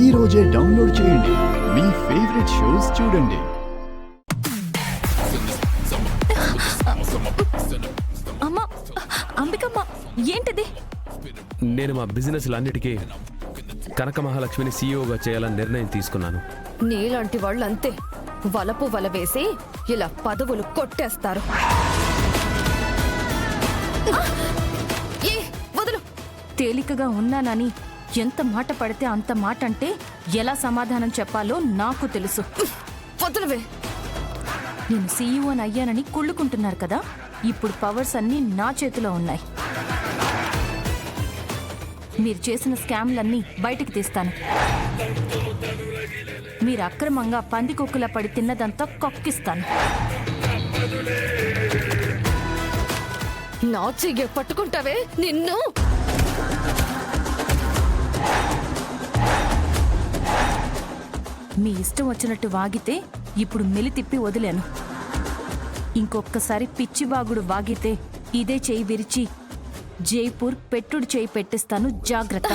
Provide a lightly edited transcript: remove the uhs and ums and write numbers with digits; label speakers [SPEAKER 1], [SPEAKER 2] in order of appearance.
[SPEAKER 1] ఈ రోజే డౌన్లోడ్ చేయండి. మీ ఫేవరెట్ షోస్ చూడండి.
[SPEAKER 2] అమ్మా, అంబికమ్మ, ఏంటిది?
[SPEAKER 3] నేను మా బిజినెస్లన్నిటికీ కనక మహాలక్ష్మిని సీఈఓగా చేయాలని నిర్ణయం తీసుకున్నాను.
[SPEAKER 4] నీలాంటి వాళ్ళు అంతే, వలపు వల వేసి ఇలా పదవులు కొట్టేస్తారు. వదులు.
[SPEAKER 2] తేలికగా ఉన్నానని ఎంత మాట పడితే అంత మాట అంటే ఎలా సమాధానం చెప్పాలో నాకు తెలుసు.
[SPEAKER 4] వదులువే.
[SPEAKER 2] నేను సీఈఓని అయ్యానని కుళ్ళుకుంటున్నారు కదా, ఇప్పుడు పవర్స్ అన్నీ నా చేతిలో ఉన్నాయి. మీరు చేసిన స్కామ్లన్నీ బయటికి తీస్తాను. మీరు అక్రమంగా పందికొక్కులా పడి తిన్నదంతా కక్కిస్తాను.
[SPEAKER 4] నా చెయ్యి పట్టుకుంటావే నిన్ను.
[SPEAKER 2] మీ ఇష్టం వచ్చినట్టు వాగితే ఇప్పుడు మెలి తిప్పి వదిలేను. ఇంకొక్కసారి పిచ్చివాగుడు వాగితే ఇదే చేయి విరిచి జైపూర్ పెట్టుడు చేయి పెట్టిస్తాను. జాగ్రత్త.